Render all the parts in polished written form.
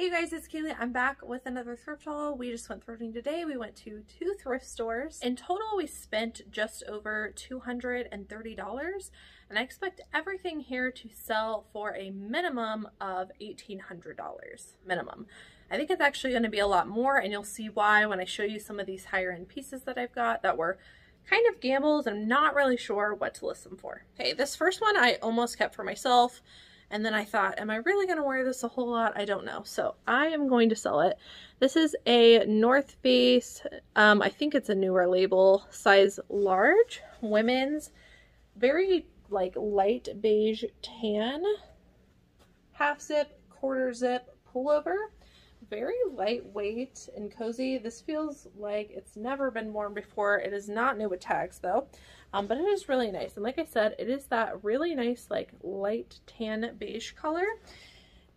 Hey guys, it's Cayley. I'm back with another thrift haul. We just went thrifting today. We went to 2 thrift stores. In total, we spent just over $230, and I expect everything here to sell for a minimum of $1,800 minimum. I think it's actually going to be a lot more, and you'll see why when I show you some of these higher end pieces that I've got that were kind of gambles. I'm not really sure what to list them for. Okay, this first one I almost kept for myself. And then I thought, am I really going to wear this a whole lot? I don't know. So I am going to sell it. This is a North Face, I think it's a newer label, size large, women's, very like light beige tan, half zip, quarter zip pullover. Very lightweight and cozy. This feels like it's never been worn before. It is not new with tags though, but it is really nice. And like I said, it is that really nice like light tan beige color.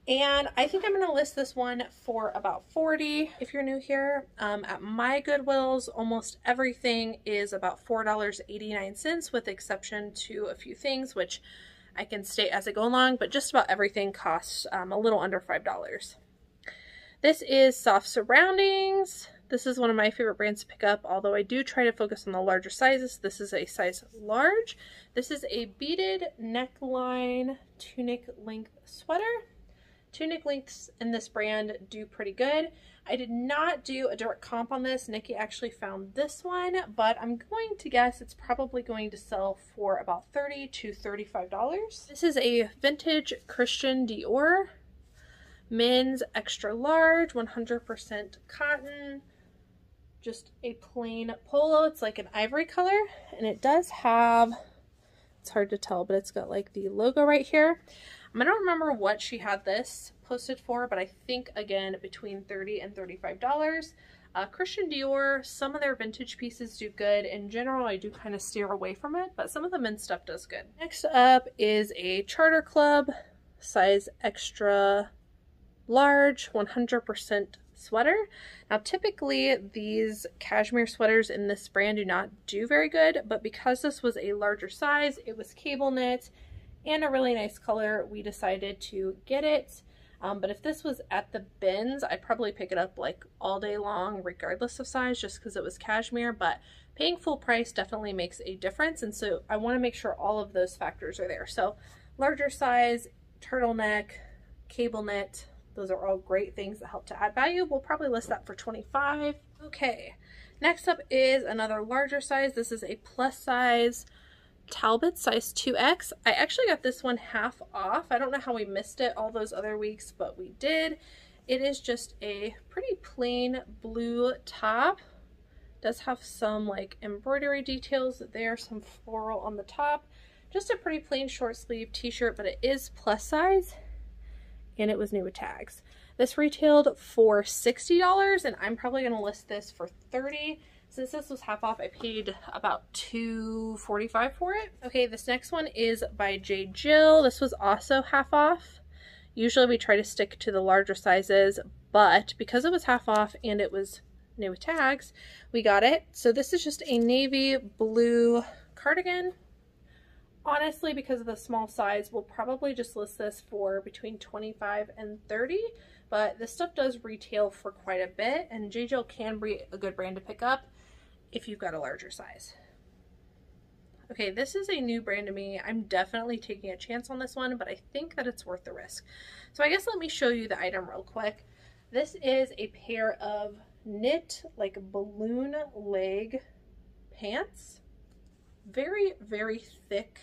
And I think I'm going to list this one for about $40. If you're new here, at my Goodwills, almost everything is about $4.89 with exception to a few things, which I can state as I go along, but just about everything costs a little under $5. This is Soft Surroundings. This is one of my favorite brands to pick up, although I do try to focus on the larger sizes. This is a size large. This is a beaded neckline tunic length sweater. Tunic lengths in this brand do pretty good. I did not do a direct comp on this. Nikki actually found this one, but I'm going to guess it's probably going to sell for about $30 to $35. This is a vintage Christian Dior. Men's extra large, 100% cotton, just a plain polo. It's like an ivory color, and it does have, it's hard to tell, but it's got like the logo right here. I don't remember what she had this posted for, but I think again between $30 and $35. Christian Dior, some of their vintage pieces do good. In general, I do kind of steer away from it, but some of the men's stuff does good. Next up is a Charter Club, size extra large, 100% sweater. Now typically these cashmere sweaters in this brand do not do very good, but because this was a larger size, it was cable knit and a really nice color, we decided to get it. But if this was at the bins, I'd probably pick it up like all day long regardless of size, just because it was cashmere, but paying full price definitely makes a difference, and so I want to make sure all of those factors are there. So larger size, turtleneck, cable knit, those are all great things that help to add value. We'll probably list that for $25. Okay, next up is another larger size. This is a plus size Talbot size 2X. I actually got this one half off. I don't know how we missed it all those other weeks, but we did. It is just a pretty plain blue top. It does have some like embroidery details there, some floral on the top. Just a pretty plain short sleeve t-shirt, but it is plus size. And it was new with tags. This retailed for $60, and I'm probably going to list this for $30. Since this was half off, I paid about $2.45 for it. Okay, this next one is by J. Jill. This was also half off. Usually we try to stick to the larger sizes, but because it was half off and it was new with tags, we got it. So this is just a navy blue cardigan. Honestly, because of the small size, we'll probably just list this for between $25 and $30, but this stuff does retail for quite a bit, and J. Jill can be a good brand to pick up if you've got a larger size. Okay, this is a new brand to me. I'm definitely taking a chance on this one, but I think that it's worth the risk. So I guess let me show you the item real quick. This is a pair of knit, like balloon leg pants. Very, very thick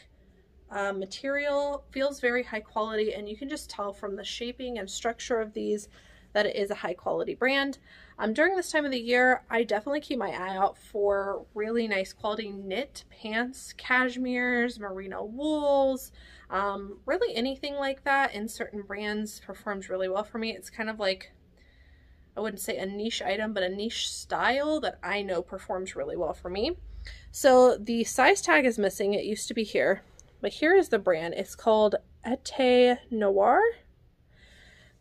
material, feels very high quality, and you can just tell from the shaping and structure of these that it is a high quality brand. During this time of the year, I definitely keep my eye out for really nice quality knit pants, cashmeres, merino wools, really anything like that in certain brands performs really well for me. It's kind of like, I wouldn't say a niche item, but a niche style that I know performs really well for me. So the size tag is missing. It used to be here, but here is the brand. It's called Ete Noir.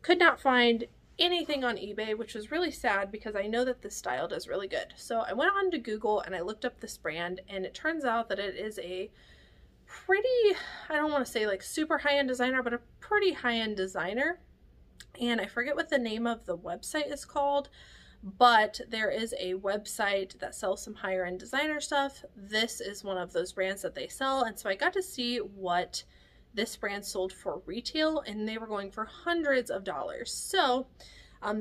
Could not find anything on eBay, which was really sad because I know that this style does really good. So I went on to Google and I looked up this brand, and it turns out that it is a pretty, I don't want to say like super high-end designer, but a pretty high-end designer. and I forget what the name of the website is called, but there is a website that sells some higher end designer stuff. This is one of those brands that they sell, and so I got to see what this brand sold for retail, and they were going for hundreds of dollars. So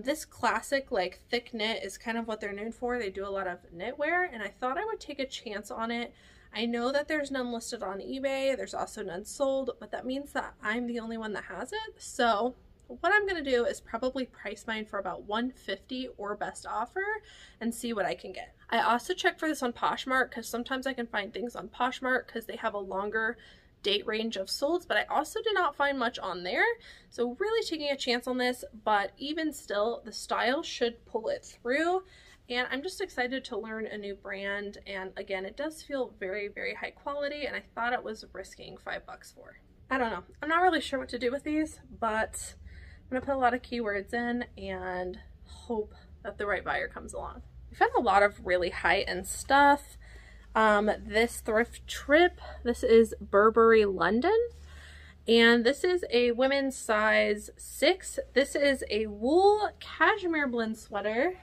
this classic like thick knit is kind of what they're known for. They do a lot of knitwear, and I thought I would take a chance on it. I know that there's none listed on eBay. There's also none sold, but that means that I'm the only one that has it. So what I'm going to do is probably price mine for about $150 or best offer and see what I can get. I also checked for this on Poshmark because sometimes I can find things on Poshmark because they have a longer date range of solds, but I also did not find much on there. So really taking a chance on this, but even still, the style should pull it through. And I'm just excited to learn a new brand. And again, it does feel very, very high quality, and I thought it was risking $5 for. I don't know. I'm not really sure what to do with these, but I'm gonna put a lot of keywords in and hope that the right buyer comes along. We found a lot of really high-end stuff. This thrift trip, this is Burberry London, and this is a women's size 6. This is a wool cashmere blend sweater.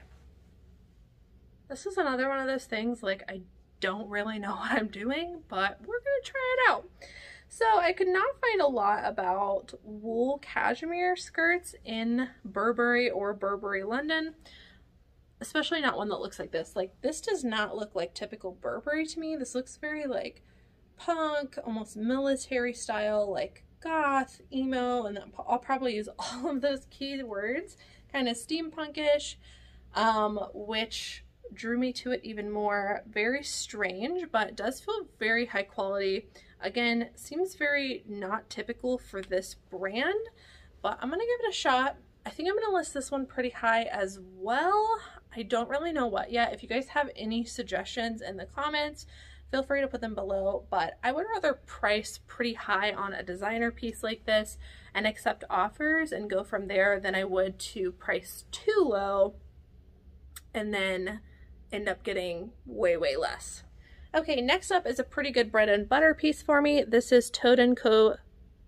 This is another one of those things, like, I don't really know what I'm doing, but we're gonna try it out. So I could not find a lot about wool cashmere skirts in Burberry or Burberry London, especially not one that looks like this. Like, this does not look like typical Burberry to me. This looks very like punk, almost military style, like goth, emo, and I'll probably use all of those keywords, kind of steampunkish, which drew me to it even more. Very strange, but it does feel very high quality. Again, seems very not typical for this brand, but I'm gonna give it a shot. I think I'm gonna list this one pretty high as well. I don't really know what yet. If you guys have any suggestions in the comments, feel free to put them below, but I would rather price pretty high on a designer piece like this and accept offers and go from there than I would to price too low and then end up getting way, way less. Okay, next up is a pretty good bread and butter piece for me. This is Toad & Co.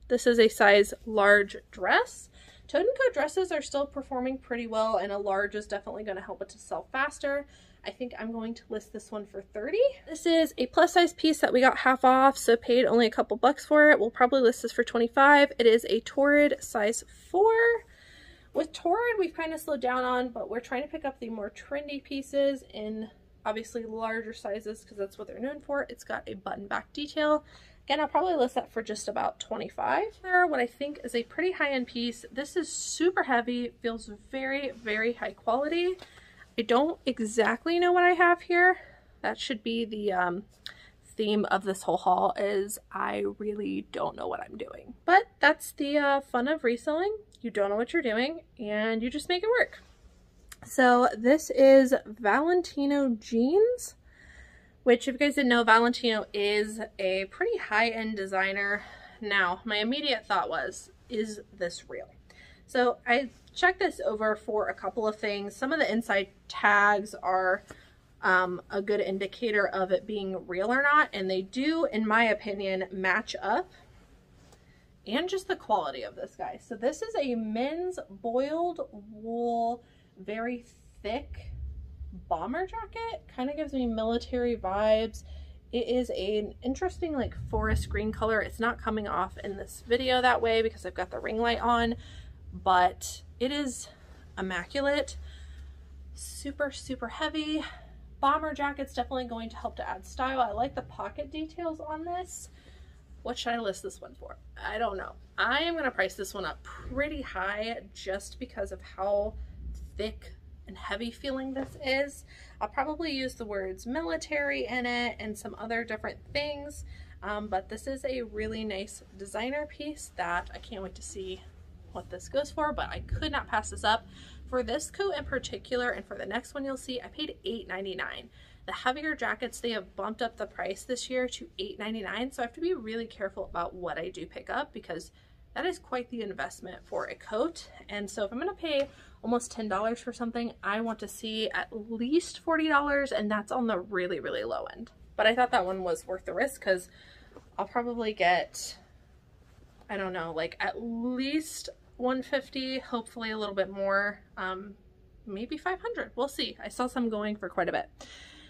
This is a size large dress. Toad & Co dresses are still performing pretty well, and a large is definitely going to help it to sell faster. I think I'm going to list this one for $30. This is a plus size piece that we got half off, so paid only a couple bucks for it. We'll probably list this for $25. It is a Torrid size 4. With Torrid, we've kind of slowed down on, but we're trying to pick up the more trendy pieces in obviously larger sizes because that's what they're known for. It's got a button back detail. Again, I'll probably list that for just about $25. What I think is a pretty high-end piece. This is super heavy, feels very, very high quality. I don't exactly know what I have here. That should be the theme of this whole haul, is I really don't know what I'm doing. But that's the fun of reselling. You don't know what you're doing and you just make it work. So this is Valentino jeans, which if you guys didn't know, Valentino is a pretty high-end designer. Now, my immediate thought was, is this real? So I checked this over for a couple of things. Some of the inside tags are a good indicator of it being real or not, and they do, in my opinion, match up. And just the quality of this guy. So this is a men's boiled wool, very thick bomber jacket. Kind of gives me military vibes. It is an interesting like forest green color. It's not coming off in this video that way because I've got the ring light on, but it is immaculate. Super, super heavy. Bomber jacket's definitely going to help to add style. I like the pocket details on this. What should I list this one for? I don't know. I am going to price this one up pretty high just because of how thick and heavy feeling this is. I'll probably use the words military in it and some other different things, but this is a really nice designer piece that I can't wait to see what this goes for, but I could not pass this up. For this coat in particular, and for the next one you'll see, I paid $8.99. The heavier jackets, they have bumped up the price this year to $8.99, so I have to be really careful about what I do pick up because that is quite the investment for a coat. And so if I'm going to pay almost $10 for something, I want to see at least $40, and that's on the really, really low end. But I thought that one was worth the risk because I'll probably get, I don't know, like at least $150, hopefully a little bit more, maybe $500. We'll see. I saw some going for quite a bit.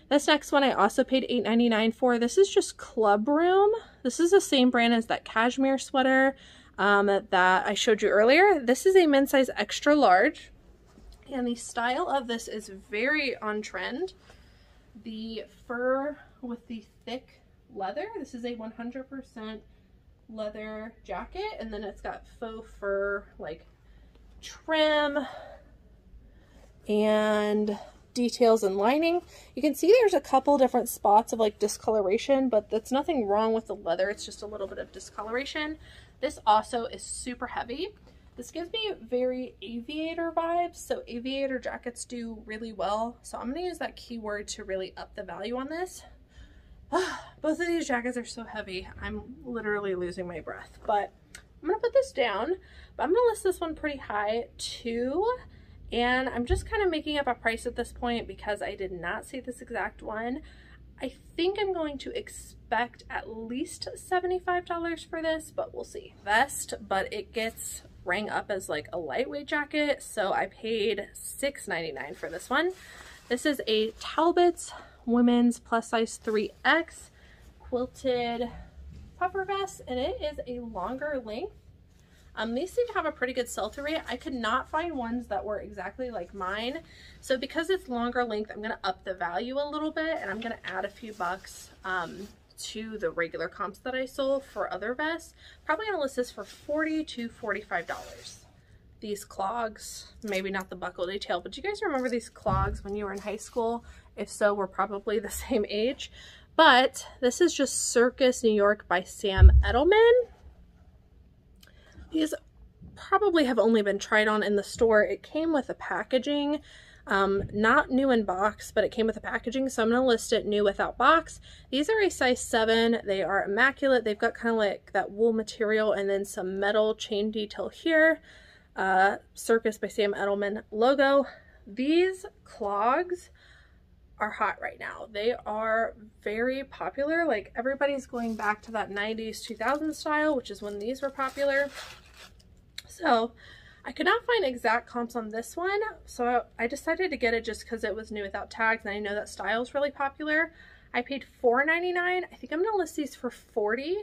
This next one I also paid $8.99 for. This is just Club Room. This is the same brand as that cashmere sweater that I showed you earlier. This is a men's size extra large, and the style of this is very on trend. The fur with the thick leather. This is a 100% leather jacket, and then it's got faux fur like trim and details and lining. You can see there's a couple different spots of like discoloration, but that's nothing wrong with the leather. It's just a little bit of discoloration. This also is super heavy. This gives me very aviator vibes, so aviator jackets do really well. So I'm going to use that keyword to really up the value on this. Both of these jackets are so heavy, I'm literally losing my breath. But I'm going to put this down, but I'm going to list this one pretty high too. And I'm just kind of making up a price at this point because I did not see this exact one. I think I'm going to expect at least $75 for this, but we'll see. Vest, but it gets rang up as like a lightweight jacket, so I paid $6.99 for this one. This is a Talbot's women's plus size 3X quilted puffer vest, and it is a longer length. These seem to have a pretty good sell-through rate. I could not find ones that were exactly like mine. So because it's longer length, I'm gonna up the value a little bit, and I'm gonna add a few bucks to the regular comps that I sold for other vests. Probably gonna list this for $40 to $45. These clogs, maybe not the buckle detail, but do you guys remember these clogs when you were in high school? If so, we're probably the same age. But this is just Circus New York by Sam Edelman. These probably have only been tried on in the store. It came with a packaging, not new in box, but it came with a packaging, so I'm going to list it new without box. These are a size 7. They are immaculate. They've got kind of like that wool material and then some metal chain detail here. Circus by Sam Edelman logo. These clogs are hot right now. They are very popular. Like, everybody's going back to that 90s 2000s style, which is when these were popular. So I could not find exact comps on this one, so I decided to get it just because it was new without tags, and I know that style is really popular. I paid $4.99. I think I'm gonna list these for $40.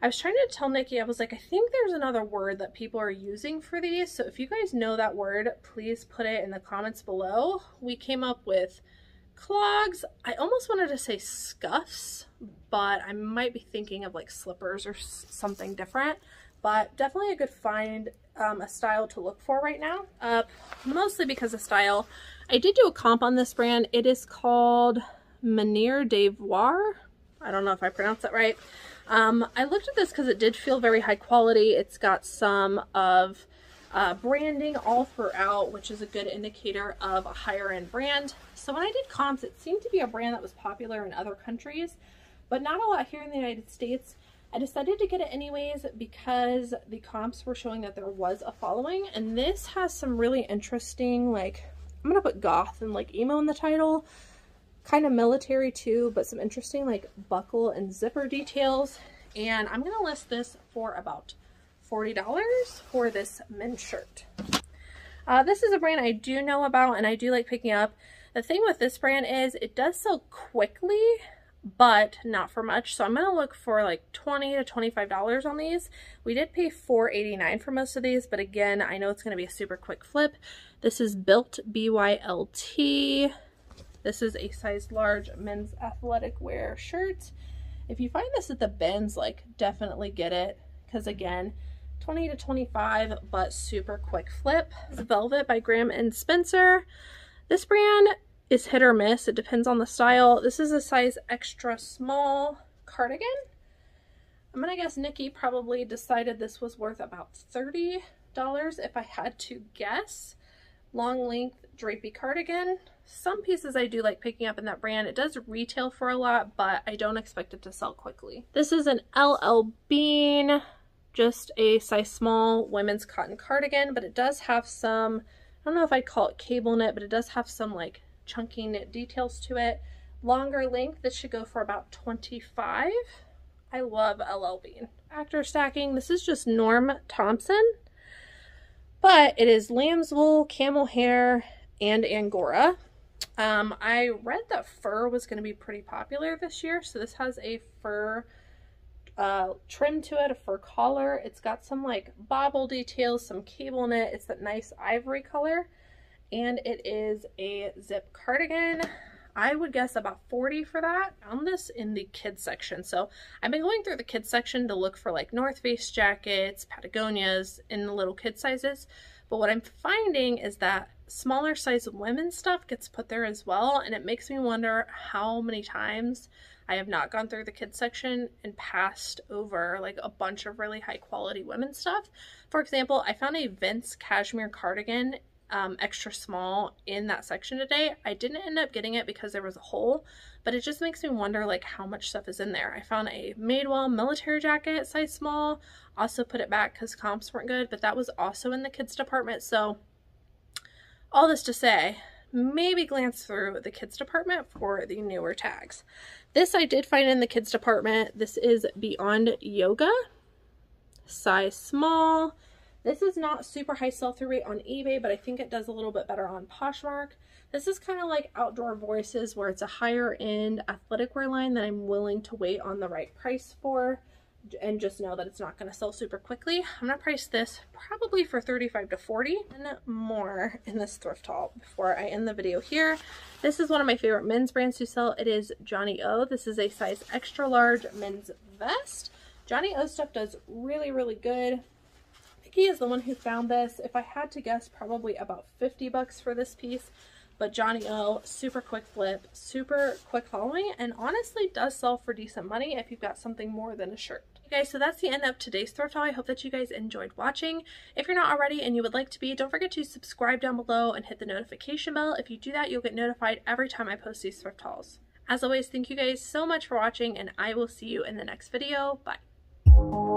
I was trying to tell Nikki, I was like, I think there's another word that people are using for these, so if you guys know that word, please put it in the comments below. We came up with clogs. I almost wanted to say scuffs, but I might be thinking of like slippers or something different. But definitely a good find, a style to look for right now. Mostly because of style. I did do a comp on this brand. It is called Manier de Voir. I don't know if I pronounced that right. I looked at this because it did feel very high quality. It's got some of branding all throughout, which is a good indicator of a higher end brand. So when I did comps, it seemed to be a brand that was popular in other countries, but not a lot here in the United States. I decided to get it anyways because the comps were showing that there was a following, and this has some really interesting, like, I'm gonna put goth and like emo in the title, kind of military too, but some interesting like buckle and zipper details. And I'm gonna list this for about $40 for this men's shirt. This is a brand I do know about and I do like picking up. The thing with this brand is it does sell quickly, but not for much. So I'm going to look for like $20 to $25 on these. We did pay $4.89 for most of these, but again, I know it's going to be a super quick flip. This is Built BYLT. This is a size large men's athletic wear shirt. If you find this at the bins, like, definitely get it, because again, $20 to $25, but super quick flip. Velvet by Graham & Spencer. This brand is hit or miss. It depends on the style. This is a size extra small cardigan. I'm gonna guess Nikki probably decided this was worth about $30 if I had to guess. Long length drapey cardigan. Some pieces I do like picking up in that brand. It does retail for a lot, but I don't expect it to sell quickly. This is an LL Bean, just a size small women's cotton cardigan, but it does have some, I don't know if I'd call it cable knit, but it does have some like chunky knit details to it. Longer length, this should go for about $25. I love LL Bean. Factor stacking, this is just Norm Thompson. but it is lamb's wool, camel hair, and Angora. I read that fur was going to be pretty popular this year, so this has a fur trim to it, a fur collar. It's got some like bobble details, some cable knit. It's that nice ivory color, and it is a zip cardigan. I would guess about $40 for that. I found this in the kids section. So I've been going through the kids section to look for like North Face jackets, Patagonias in the little kid sizes. But what I'm finding is that smaller size women's stuff gets put there as well. And it makes me wonder how many times I have not gone through the kids section and passed over like a bunch of really high quality women's stuff. For example, I found a Vince cashmere cardigan extra small in that section today. I didn't end up getting it because there was a hole, but it just makes me wonder like how much stuff is in there. I found a Madewell military jacket size small, also put it back because comps weren't good, but that was also in the kids department. So all this to say, maybe glance through the kids department for the newer tags. This I did find in the kids department. This is Beyond Yoga, size small. This is not super high sell-through rate on eBay, but I think it does a little bit better on Poshmark. This is kind of like Outdoor Voices, where it's a higher end athletic wear line that I'm willing to wait on the right price for and just know that it's not going to sell super quickly. I'm going to price this probably for $35 to $40 and more in this thrift haul before I end the video here. This is one of my favorite men's brands to sell. It is Johnny O. This is a size extra large men's vest. Johnny O stuff does really, really good. He is the one who found this. If I had to guess, probably about $50 for this piece. But Johnny O, super quick flip, super quick following, and honestly does sell for decent money if you've got something more than a shirt. Okay, guys, so that's the end of today's thrift haul. I hope that you guys enjoyed watching. If you're not already and you would like to be, don't forget to subscribe down below and hit the notification bell. If you do that, you'll get notified every time I post these thrift hauls. As always, thank you guys so much for watching, and I will see you in the next video. Bye.